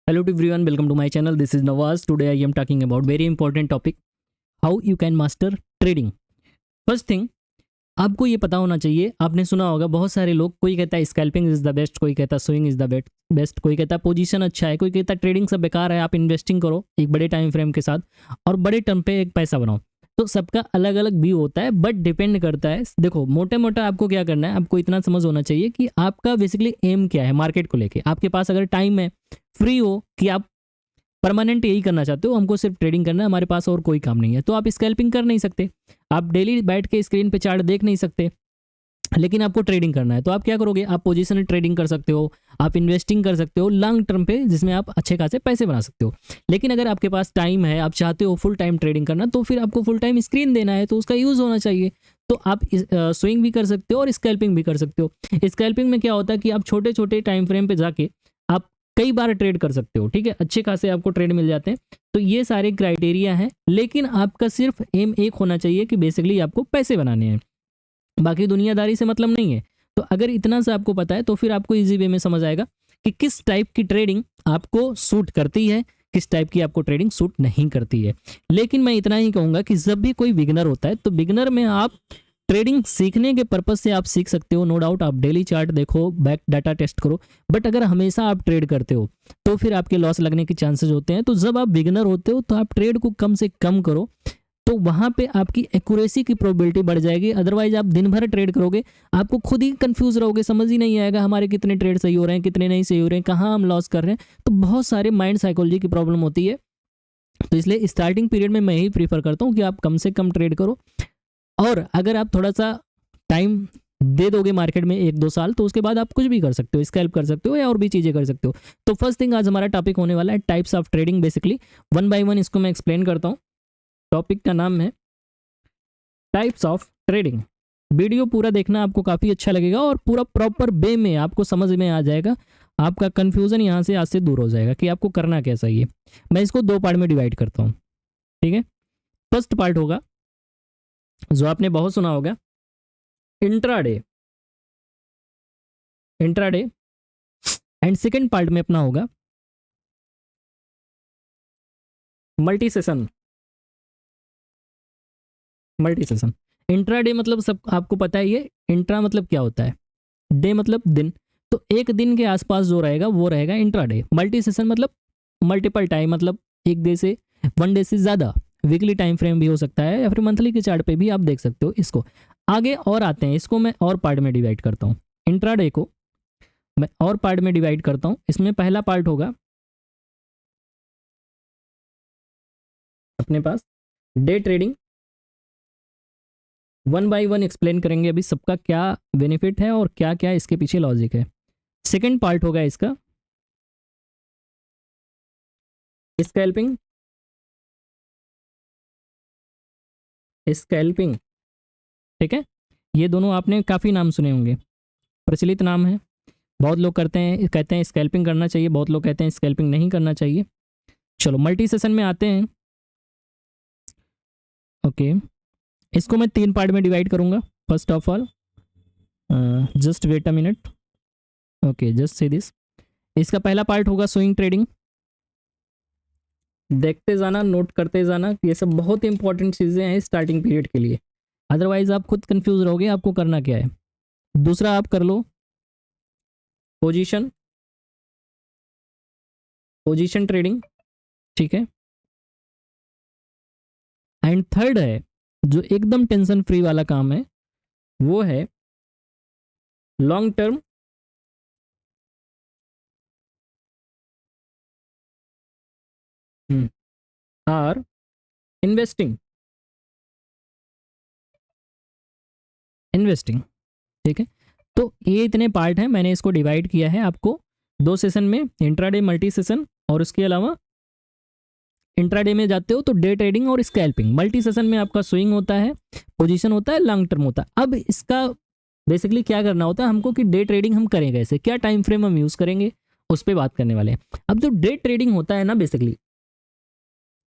Hello to everyone, welcome to my channel. This is Nawaz. Today I am talking about very important topic, how you can master trading. First thing, आपको ये पता होना चाहिए, आपने सुना होगा बहुत सारे लोग, कोई कहता है स्कैल्पिंग इज द बेस्ट, कोई कहता है स्विंग इज द बेस्ट, कोई कहता है पोजीशन अच्छा है, कोई कहता है ट्रेडिंग सब बेकार है, आप इन्वेस्टिंग करो एक बड़े टाइम फ्रेम के साथ और बड़े टर्म पे एक पैसा बनाओ। तो सबका अलग अलग व्यू होता है, बट डिपेंड करता है। देखो मोटा मोटा आपको क्या करना है, आपको इतना समझ होना चाहिए कि आपका बेसिकली एम क्या है मार्केट को लेके। आपके पास अगर टाइम है, फ्री हो कि आप परमानेंट यही करना चाहते हो, हमको सिर्फ ट्रेडिंग करना है, हमारे पास और कोई काम नहीं है, तो आप स्कैल्पिंग कर नहीं सकते, आप डेली बैठ के स्क्रीन पे चार्ट देख नहीं सकते, लेकिन आपको ट्रेडिंग करना है। तो आप क्या करोगे, आप पोजीशनल ट्रेडिंग कर सकते हो, आप इन्वेस्टिंग कर सकते हो लॉन्ग टर्म पे, जिसमें आप अच्छे खासे पैसे बना सकते हो। लेकिन अगर आपके पास टाइम है, आप चाहते हो फुल टाइम ट्रेडिंग करना, तो फिर आपको फुल टाइम स्क्रीन देना है, तो उसका यूज़ होना चाहिए। तो आप स्विंग भी कर सकते हो और स्कैल्पिंग भी कर सकते हो। स्कैल्पिंग में क्या होता है कि आप छोटे छोटे टाइम फ्रेम पे जाके आप कई बार ट्रेड कर सकते हो, ठीक है, अच्छे खासे आपको ट्रेड मिल जाते हैं। तो ये सारे क्राइटेरिया हैं, लेकिन आपका सिर्फ एम एक होना चाहिए कि बेसिकली आपको पैसे बनाने हैं, बाकी दुनियादारी से मतलब नहीं है। तो अगर इतना सा आपको पता है तो फिर आपको इजी वे में समझ आएगा कि किस टाइप की ट्रेडिंग आपको सूट करती है, किस टाइप की आपको ट्रेडिंग सूट नहीं करती है। लेकिन मैं इतना ही कहूँगा कि जब भी कोई बिगनर होता है, तो बिगनर में आप ट्रेडिंग सीखने के पर्पज से आप सीख सकते हो, नो डाउट। आप डेली चार्ट देखो, बैक डाटा टेस्ट करो, बट अगर हमेशा आप ट्रेड करते हो तो फिर आपके लॉस लगने के चांसेस होते हैं। तो जब आप बिगनर होते हो तो आप ट्रेड को कम से कम करो, तो वहां पे आपकी एक्यूरेसी की प्रोबेबिलिटी बढ़ जाएगी। अदरवाइज आप दिन भर ट्रेड करोगे, आपको खुद ही कंफ्यूज रहोगे, समझ ही नहीं आएगा हमारे कितने ट्रेड सही हो रहे हैं, कितने नहीं सही हो रहे हैं, कहाँ हम लॉस कर रहे हैं। तो बहुत सारे माइंड साइकोलॉजी की प्रॉब्लम होती है। तो इसलिए स्टार्टिंग पीरियड में मैं यही प्रीफर करता हूँ कि आप कम से कम ट्रेड करो, और अगर आप थोड़ा सा टाइम दे दोगे मार्केट में 1-2 साल, तो उसके बाद आप कुछ भी कर सकते हो, स्कैल्प कर सकते हो या और भी चीज़ें कर सकते हो। तो फर्स्ट थिंग, आज हमारा टॉपिक होने वाला है types of trading. Basically one by one इसको मैं एक्सप्लेन करता हूँ। टॉपिक का नाम है टाइप्स ऑफ ट्रेडिंग। वीडियो पूरा देखना, आपको काफ़ी अच्छा लगेगा और पूरा प्रॉपर वे में आपको समझ में आ जाएगा। आपका कन्फ्यूज़न यहाँ से आज से दूर हो जाएगा कि आपको करना क्या चाहिए। मैं इसको 2 पार्ट में डिवाइड करता हूँ, ठीक है। फर्स्ट पार्ट होगा जो आपने बहुत सुना होगा, intraday. Intraday and second part में अपना होगा multi session. Multi session, intraday मतलब सब आपको पता है, ये इंट्रा मतलब क्या होता है, डे मतलब दिन, तो एक दिन के आसपास जो रहेगा वो रहेगा इंट्राडे। मल्टी सेशन मतलब मल्टीपल टाइम, मतलब एक डे से, 1 डे से ज़्यादा, वीकली टाइम फ्रेम भी हो सकता है या फिर मंथली के चार्ट पे भी आप देख सकते हो इसको। आगे और आते हैं, इसको मैं और पार्ट में डिवाइड करता हूँ। इंट्राडे को मैं और पार्ट में डिवाइड करता हूँ। इसमें पहला पार्ट होगा अपने पास day trading. One by one explain करेंगे अभी सबका क्या बेनिफिट है और क्या क्या इसके पीछे लॉजिक है। सेकेंड पार्ट होगा इसका स्कैल्पिंग। स्कैल्पिंग, ठीक है, ये दोनों आपने काफ़ी नाम सुने होंगे, प्रचलित नाम है। बहुत लोग करते हैं, कहते हैं स्कैल्पिंग करना चाहिए, बहुत लोग कहते हैं स्कैल्पिंग नहीं करना चाहिए। चलो मल्टी सेशन में आते हैं। ओके, इसको मैं 3 पार्ट में डिवाइड करूंगा। First of all, just wait a minute, okay just see this. इसका पहला पार्ट होगा स्विंग ट्रेडिंग। देखते जाना, नोट करते जाना, ये सब बहुत इंपॉर्टेंट चीज़ें हैं स्टार्टिंग पीरियड के लिए, अदरवाइज आप खुद कंफ्यूज रहोगे आपको करना क्या है। दूसरा आप कर लो पोजीशन, पोजीशन ट्रेडिंग, ठीक है। एंड थर्ड है जो एकदम टेंशन फ्री वाला काम है, वो है लॉन्ग टर्म और इन्वेस्टिंग। इन्वेस्टिंग, ठीक है। तो ये इतने पार्ट हैं, मैंने इसको डिवाइड किया है आपको 2 सेशन में, इंट्राडे मल्टी सेशन, और उसके अलावा इंट्राडे में जाते हो तो डे ट्रेडिंग और स्कैल्पिंग। मल्टी सेशन में आपका स्विंग होता है, पोजीशन होता है, लॉन्ग टर्म होता है। अब इसका बेसिकली क्या करना होता है हमको कि डे ट्रेडिंग हम करेंगे ऐसे, क्या टाइम फ्रेम हम यूज़ करेंगे उस पर बात करने वाले हैं। अब जो डे ट्रेडिंग होता है ना, बेसिकली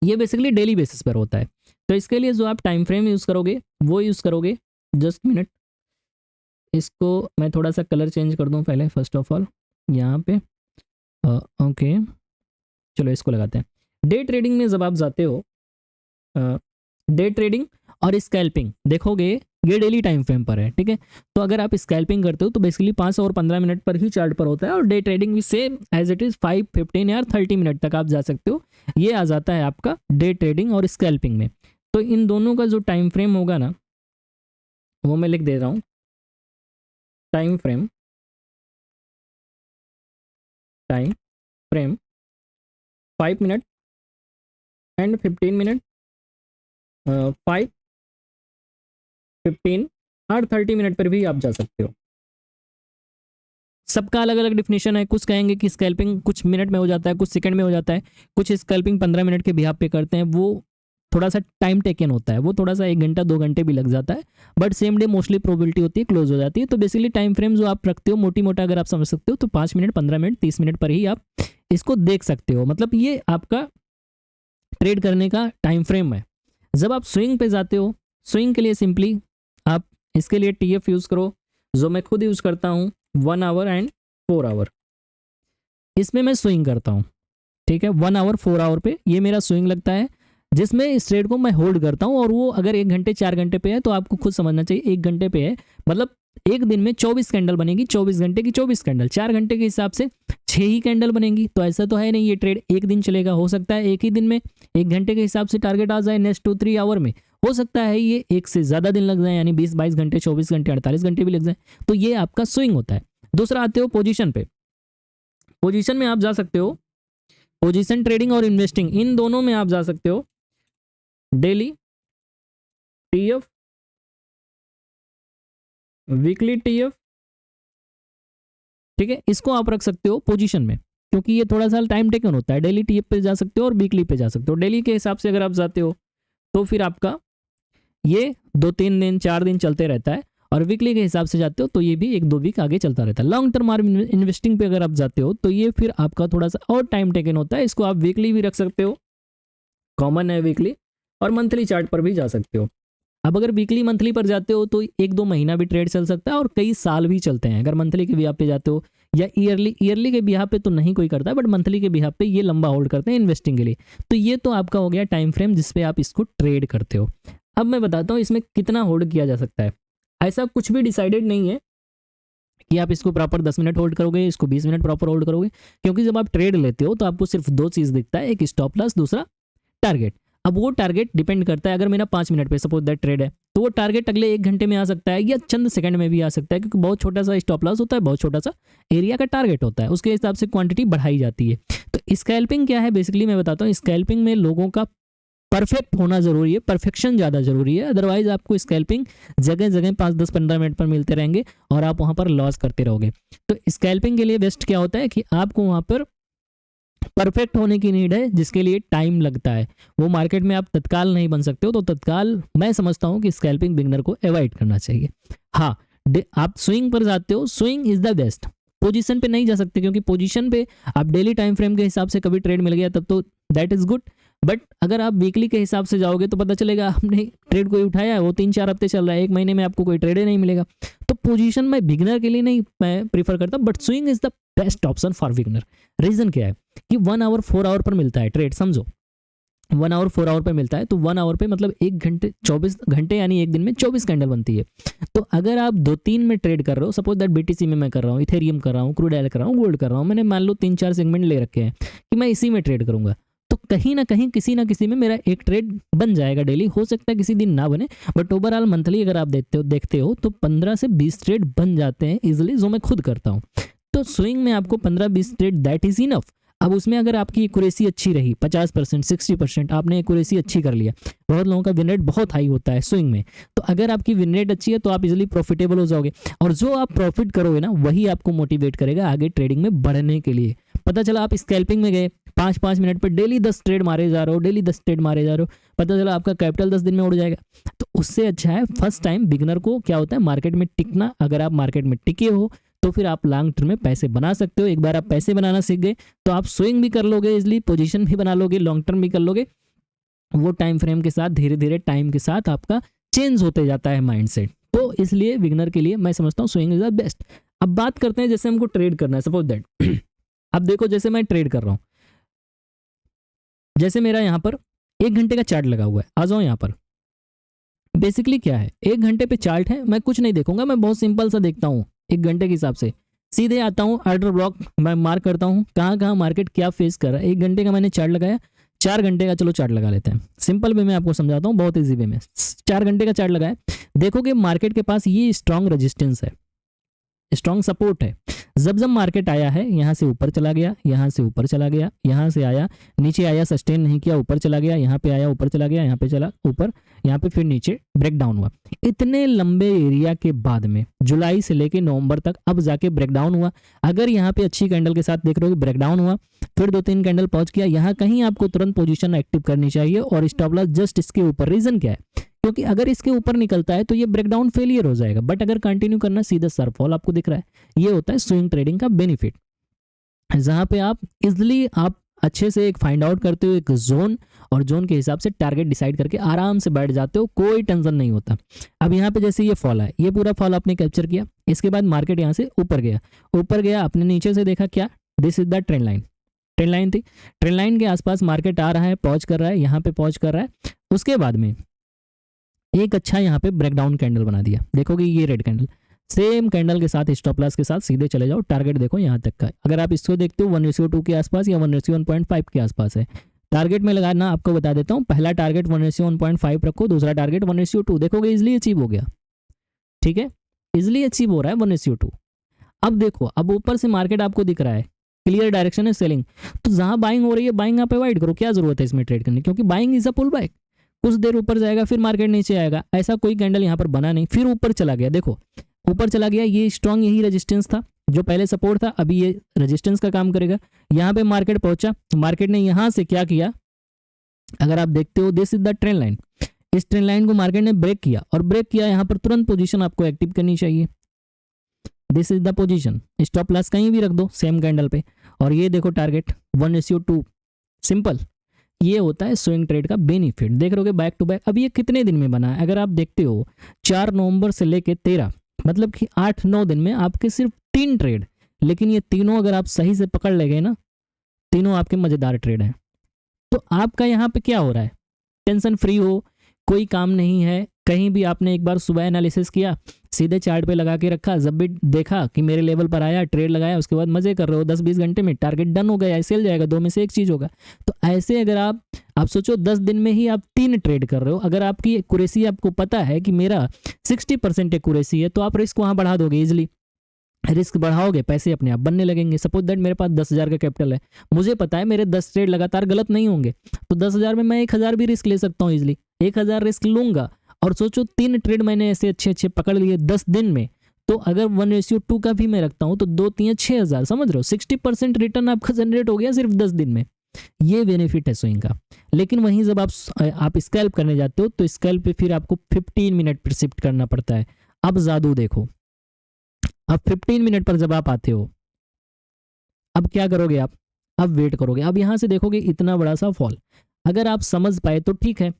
ये बेसिकली डेली बेसिस पर होता है। तो इसके लिए जो आप टाइम फ्रेम यूज़ करोगे वो यूज़ करोगे, जस्ट मिनट, इसको मैं थोड़ा सा कलर चेंज कर दूं पहले, फर्स्ट ऑफ ऑल यहाँ पे, ओके चलो इसको लगाते हैं। डे ट्रेडिंग में जब आप जाते हो, डे ट्रेडिंग और स्कैल्पिंग देखोगे ये डेली टाइम फ्रेम पर है, ठीक है। तो अगर आप स्कैल्पिंग करते हो तो बेसिकली 5 और 15 मिनट पर ही चार्ट पर होता है, और डे ट्रेडिंग भी सेम एज इट इज़ 5, 15 या 30 मिनट तक आप जा सकते हो। ये आ जाता है आपका डे ट्रेडिंग और स्कैल्पिंग में। तो इन दोनों का जो टाइम फ्रेम होगा ना, वो मैं लिख दे रहा हूँ। Time frame 5 minute and 15 minute, 5, 15 और 30 मिनट पर भी आप जा सकते हो। सबका अलग अलग डिफिनेशन है। कुछ कहेंगे कि स्कैल्पिंग कुछ मिनट में हो जाता है, कुछ सेकंड में हो जाता है, कुछ स्कैल्पिंग 15 मिनट के बिहाफ पे करते हैं, वो थोड़ा सा टाइम टेकन होता है, वो थोड़ा सा 1 घंटा 2 घंटे भी लग जाता है, but same day mostly probability होती है क्लोज हो जाती है। तो बेसिकली टाइम फ्रेम जो आप रखते हो मोटी मोटा अगर आप समझ सकते हो तो 5 मिनट, 15 मिनट, 30 मिनट पर ही आप इसको देख सकते हो। मतलब ये आपका ट्रेड करने का टाइम फ्रेम है। जब आप स्विंग पे जाते हो, स्विंग के लिए सिंपली आप इसके लिए TF यूज़ करो, जो मैं खुद यूज़ करता हूँ 1 आवर एंड 4 आवर। इसमें मैं स्विंग करता हूँ, ठीक है। 1 आवर 4 आवर पे ये मेरा स्विंग लगता है, जिसमें इस ट्रेड को मैं होल्ड करता हूँ। और वो अगर 1 घंटे 4 घंटे पे है तो आपको खुद समझना चाहिए 1 घंटे पे है, मतलब एक दिन में 24 कैंडल बनेगी, 24 घंटे की 24 कैंडल, 4 घंटे के हिसाब से 6 ही कैंडल बनेंगी। तो ऐसा तो है नहीं ये ट्रेड एक दिन चलेगा, हो सकता है एक ही दिन में 1 घंटे के हिसाब से टारगेट आ जाए, नेक्स्ट 2-3 आवर में हो सकता है ये एक से ज़्यादा दिन लग जाए, यानी 20-22 घंटे, 24 घंटे, 48 घंटे भी लग जाए। तो ये आपका स्विंग होता है। दूसरा आते हो पोजीशन पे। पोजीशन में आप जा सकते हो, पोजीशन ट्रेडिंग और इन्वेस्टिंग इन दोनों में आप जा सकते हो। डेली TF, वीकली TF, ठीक है, इसको आप रख सकते हो पोजीशन में, क्योंकि ये थोड़ा सा टाइम टेकन होता है। डेली TF पे जा सकते हो और वीकली पे जा सकते हो। डेली के हिसाब से अगर आप जाते हो तो फिर आपका ये 2-3 दिन 4 दिन चलते रहता है, और वीकली के हिसाब से जाते हो तो ये भी 1-2 वीक आगे चलता रहता है। लॉन्ग टर्म इन्वेस्टिंग पे अगर आप जाते हो तो ये फिर आपका थोड़ा सा और टाइम टेकन होता है। इसको आप वीकली भी रख सकते हो, कॉमन है वीकली, और मंथली चार्ट पर भी जा सकते हो। अब अगर वीकली मंथली पर जाते हो तो 1-2 महीना भी ट्रेड चल सकता है, और कई साल भी चलते हैं। अगर मंथली के बिहाफ पे जाते हो या ईयरली के बिहाफ पे तो नहीं कोई करता है, बट मंथली के बिहाफ पे ये लंबा होल्ड करते हैं इन्वेस्टिंग के लिए। तो ये तो आपका हो गया टाइम फ्रेम जिसपे आप इसको ट्रेड करते हो। अब मैं बताता हूँ इसमें कितना होल्ड किया जा सकता है। ऐसा कुछ भी डिसाइडेड नहीं है कि आप इसको प्रॉपर 10 मिनट होल्ड करोगे, इसको 20 मिनट प्रॉपर होल्ड करोगे, क्योंकि जब आप ट्रेड लेते हो तो आपको सिर्फ 2 चीज़ दिखता है, एक स्टॉप लॉस, दूसरा टारगेट। अब वो टारगेट डिपेंड करता है, अगर मेरा 5 मिनट पे सपोज दैट ट्रेड है तो वो टारगेट अगले 1 घंटे में आ सकता है या चंद सेकंड में भी आ सकता है, क्योंकि बहुत छोटा सा स्टॉप लॉस होता है, बहुत छोटा सा एरिया का टारगेट होता है, उसके हिसाब से क्वांटिटी बढ़ाई जाती है। तो स्कैल्पिंग क्या है बेसिकली मैं बताता हूँ। स्कैल्पिंग में लोगों का परफेक्ट होना जरूरी है, परफेक्शन ज़्यादा जरूरी है। अदरवाइज आपको स्कैल्पिंग जगह जगह 5-10-15 मिनट पर मिलते रहेंगे और आप वहाँ पर लॉस करते रहोगे। तो स्कैल्पिंग के लिए बेस्ट क्या होता है कि आपको वहाँ पर परफेक्ट होने की नीड है, जिसके लिए टाइम लगता है। वो मार्केट में आप तत्काल नहीं बन सकते हो, तो तत्काल मैं समझता हूँ कि स्कैल्पिंग बिगनर को अवॉइड करना चाहिए। हाँ, आप स्विंग पर जाते हो, swing is the best. Position पे नहीं जा सकते, क्योंकि पोजीशन पे आप डेली टाइम फ्रेम के हिसाब से कभी ट्रेड मिल गया तब तो दैट इज गुड, बट अगर आप वीकली के हिसाब से जाओगे तो पता चलेगा आपने ट्रेड कोई उठाया है, वो 3-4 हफ्ते चल रहा है, 1 महीने में आपको कोई ट्रेड ही नहीं मिलेगा। तो पोजीशन में बिगनर के लिए नहीं मैं प्रीफर करता, but swing is the best option for beginner. Reason क्या है कि 1 आवर 4 आवर पर मिलता है ट्रेड, समझो 1 आवर 4 आवर पे मिलता है, तो 1 आवर पे मतलब 1 घंटे 24 घंटे, यानी एक दिन में 24 कैंडल बनती है। तो अगर आप 2-3 में ट्रेड कर रहे हो, सपोज दैट BTC में मैं कर रहा हूँ, इथेरियम कर रहा हूँ, क्रूड ऑयल कर रहा हूँ, गोल्ड कर रहा हूँ, मैंने मान लो 3-4 सेगमेंट ले रखे हैं कि मैं इसी में ट्रेड करूंगा, तो कहीं ना कहीं किसी ना किसी में मेरा एक ट्रेड बन जाएगा डेली। हो सकता है किसी दिन ना बने, बट ओवरऑल मंथली अगर आप देखते हो तो 15 से 20 ट्रेड बन जाते हैं इजिली, जो मैं खुद करता हूँ। तो स्विंग में आपको 15-20 ट्रेड दैट इज इनफ। अब उसमें अगर आपकी एक्यूरेसी अच्छी रही 50%, 60%, आपने एक्यूरेसी अच्छी कर लिया, बहुत लोगों का विन रेट बहुत हाई होता है स्विंग में, तो अगर आपकी विन रेट अच्छी है तो आप इजीली प्रॉफिटेबल हो जाओगे, और जो आप प्रॉफिट करोगे ना वही आपको मोटिवेट करेगा आगे ट्रेडिंग में बढ़ने के लिए। पता चला आप स्कैल्पिंग में गए, 5-5 मिनट पर डेली 10 ट्रेड मारे जा रहे हो, डेली 10 ट्रेड मारे जा रहे हो, पता चला आपका कैपिटल 10 दिन में उड़ जाएगा। तो उससे अच्छा है फर्स्ट टाइम बिगनर को क्या होता है मार्केट में टिकना। अगर आप मार्केट में टिके हो तो फिर आप लॉन्ग टर्म में पैसे बना सकते हो। एक बार आप पैसे बनाना सीख गए तो आप स्विंग भी कर लोगे इजिली, पोजीशन भी बना लोगे, लॉन्ग टर्म भी कर लोगे। वो टाइम फ्रेम के साथ धीरे धीरे टाइम के साथ आपका चेंज होते जाता है माइंडसेट। तो इसलिए बिगनर के लिए मैं समझता हूँ स्विंग इज द बेस्ट। अब बात करते हैं जैसे हमको ट्रेड करना है, सपोज दैट अब देखो जैसे मैं ट्रेड कर रहा हूँ, जैसे मेरा यहाँ पर 1 घंटे का चार्ट लगा हुआ है, आ जाओ यहाँ पर। बेसिकली क्या है, 1 घंटे पे चार्ट है, मैं कुछ नहीं देखूंगा, मैं बहुत सिंपल सा देखता हूँ 1 घंटे के हिसाब से। सीधे आता हूँ ऑर्डर ब्लॉक, मैं मार्क करता हूँ कहाँ कहाँ मार्केट क्या फेस कर रहा है। 1 घंटे का मैंने चार्ट लगाया, 4 घंटे का चलो चार्ट लगा लेते हैं, सिंपल वे में आपको समझाता हूँ, बहुत ईजी वे में। 4 घंटे का चार्ट लगाया, देखोगे मार्केट के पास ये स्ट्रॉन्ग रेजिस्टेंस है, स्ट्रॉन्ग सपोर्ट है। जब जब मार्केट आया है यहाँ से ऊपर चला गया, यहाँ से ऊपर चला गया, यहाँ से आया नीचे आया, सस्टेन नहीं किया, ऊपर चला गया, यहाँ पे आया ऊपर चला गया, यहाँ पे चला ऊपर, यहाँ पे फिर नीचे ब्रेक डाउन हुआ। इतने लंबे एरिया के बाद में जुलाई से लेके नवंबर तक अब जाके ब्रेक डाउन हुआ। अगर यहाँ पे अच्छी कैंडल के साथ देख रहे हो ब्रेक डाउन हुआ, फिर 2-3 कैंडल पहुंच गया, यहाँ कहीं आपको तुरंत पोजीशन एक्टिव करनी चाहिए और स्टॉप लॉस जस्ट इसके ऊपर। रीजन क्या है, क्योंकि अगर इसके ऊपर निकलता है तो ये ब्रेकडाउन फेलियर हो जाएगा, बट अगर कंटिन्यू करना सीधा सरफॉल आपको दिख रहा है। ये होता है स्विंग ट्रेडिंग का बेनिफिट, जहां पे आप इजिली आप अच्छे से एक फाइंड आउट करते हो एक जोन, और जोन के हिसाब से टारगेट डिसाइड करके आराम से बैठ जाते हो, कोई टेंशन नहीं होता। अब यहाँ पे जैसे ये फॉल है, ये पूरा फॉल आपने कैप्चर किया, इसके बाद मार्केट यहाँ से ऊपर गया, आपने नीचे से देखा क्या, this is the trend line, trend line थी, ट्रेंड लाइन के आसपास मार्केट आ रहा है, पॉज कर रहा है, यहाँ पे पॉज कर रहा है। उसके बाद में एक अच्छा यहाँ पे ब्रेकडाउन कैंडल बना दिया, देखोगे ये रेड कैंडल, सेम कैंडल के साथ स्टॉप लॉस के साथ सीधे चले जाओ, टारगेट देखो यहाँ तक का। अगर आप इसको देखते हो 1:2 के आसपास या 1:1.5 के आसपास है, टारगेट में लगाना आपको बता देता हूँ। पहला टारगेट 1:1.5 रखो, दूसरा टारगेट 1:2, देखोगे इजिली अचीव हो गया, ठीक है, इजिली अचीव हो रहा है 1:2। अब देखो, अब ऊपर से मार्केट आपको दिख रहा है, क्लियर डायरेक्शन है सेलिंग, तो जहां बाइंग हो रही है बाइंग आप अवॉइड करो, क्या जरूरत है इसमें ट्रेड करने, क्योंकि buying is a pull back, कुछ देर ऊपर जाएगा फिर मार्केट नीचे आएगा। ऐसा कोई कैंडल यहाँ पर बना नहीं, फिर ऊपर चला गया, देखो ऊपर चला गया, ये स्ट्रॉन्ग यही रेजिस्टेंस था जो पहले सपोर्ट था, अभी ये रेजिस्टेंस का काम करेगा। यहाँ पे मार्केट पहुंचा, मार्केट ने यहाँ से क्या किया, अगर आप देखते हो this is the trend line, इस ट्रेंड लाइन को मार्केट ने ब्रेक किया, और ब्रेक किया यहाँ पर तुरंत पोजीशन आपको एक्टिव करनी चाहिए, this is the position. Stop loss कहीं भी रख दो सेम कैंडल पे, और ये देखो टारगेट 1:2, सिंपल। ये होता है स्विंग ट्रेड का बेनिफिट, देख रहोगे बैक टू बैक। अब ये कितने दिन में बना है, अगर आप देखते हो 4 नवंबर से लेके 13, मतलब कि 8-9 दिन में आपके सिर्फ 3 ट्रेड, लेकिन ये तीनों अगर आप सही से पकड़ ले गए ना, तीनों आपके मजेदार ट्रेड हैं। तो आपका यहाँ पे क्या हो रहा है, टेंशन फ्री हो, कोई काम नहीं है, कहीं भी आपने एक बार सुबह एनालिसिस किया, सीधे चार्ट पे लगा के रखा, जब भी देखा कि मेरे लेवल पर आया ट्रेड लगाया, उसके बाद मजे कर रहे हो, 10-20 घंटे में टारगेट डन हो गया, सेल जाएगा, 2 में से एक चीज होगा। तो ऐसे अगर आप सोचो 10 दिन में ही आप 3 ट्रेड कर रहे हो, अगर आपकी एक्यूरेसी आपको पता है कि मेरा 60% एक्यूरेसी है, तो आप रिस्क वहां बढ़ा दोगे इजिली, रिस्क बढ़ाओगे पैसे अपने आप बनने लगेंगे। सपोज दैट मेरे पास 10,000 का कैपिटल है, मुझे पता है मेरे 10 ट्रेड लगातार गलत नहीं होंगे, तो 10,000 में मैं 1,000 भी रिस्क ले सकता हूँ इजिली, 1,000 रिस्क लूंगा। और सोचो 3 ट्रेड मैंने ऐसे अच्छे पकड़ लिए 10 दिन में, तो अगर 1:2 का भी मैं रखता हूँ तो 2-3 6,000, समझ रहे हो, 60% रिटर्न आपका जनरेट हो गया सिर्फ 10 दिन में। ये बेनिफिट है स्विंग का। लेकिन वहीं जब आप स्कैल्प करने जाते हो तो स्कैल्प पे फिर आपको 15 मिनट पर शिफ्ट करना पड़ता है। अब जादू देखो, अब 15 मिनट पर जब आप आते हो, अब क्या करोगे आप, अब वेट करोगे। अब यहां से देखोगे इतना बड़ा सा फॉल, अगर आप समझ पाए तो ठीक है,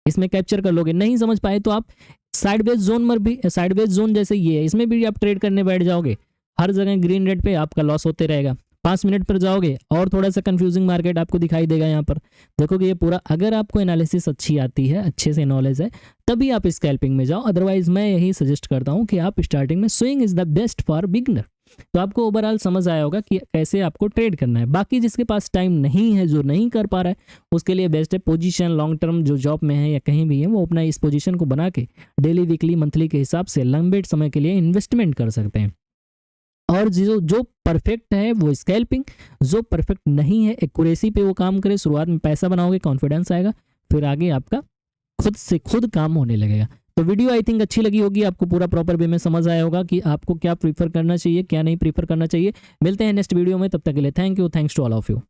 इसमें कैप्चर कर लोगे, नहीं समझ पाए तो आप साइडवेज जोन में भी, साइडवेज जोन जैसे ये है, इसमें भी आप ट्रेड करने बैठ जाओगे, हर जगह ग्रीन रेड पे आपका लॉस होते रहेगा। 5 मिनट पर जाओगे और थोड़ा सा कंफ्यूजिंग मार्केट आपको दिखाई देगा, यहाँ पर देखोगे ये पूरा। अगर आपको एनालिसिस अच्छी आती है, अच्छे से नॉलेज है, तभी आप स्कैल्पिंग में जाओ, अदरवाइज मैं यही सजेस्ट करता हूँ कि आप स्टार्टिंग में swing is the best for beginner. तो आपको ओवरऑल समझ आया होगा कि कैसे आपको ट्रेड करना है। बाकी जिसके पास टाइम नहीं है, जो नहीं कर पा रहा है, उसके लिए बेस्ट है पोजीशन लॉन्ग टर्म, जो जॉब में है या कहीं भी है, वो अपना इस पोजीशन को बना के डेली वीकली मंथली के हिसाब से लंबे समय के लिए इन्वेस्टमेंट कर सकते हैं। और जो परफेक्ट है वो स्कैल्पिंग, जो परफेक्ट नहीं है एक्यूरेसी पे वो काम करे। शुरुआत में पैसा बनाओगे, कॉन्फिडेंस आएगा, फिर आगे आपका खुद से खुद काम होने लगेगा। तो वीडियो आई थिंक अच्छी लगी होगी, आपको पूरा प्रॉपर वे में समझ आया होगा कि आपको क्या प्रीफर करना चाहिए, क्या नहीं प्रीफर करना चाहिए। मिलते हैं नेक्स्ट वीडियो में, तब तक के लिए thank you, thanks to all of you.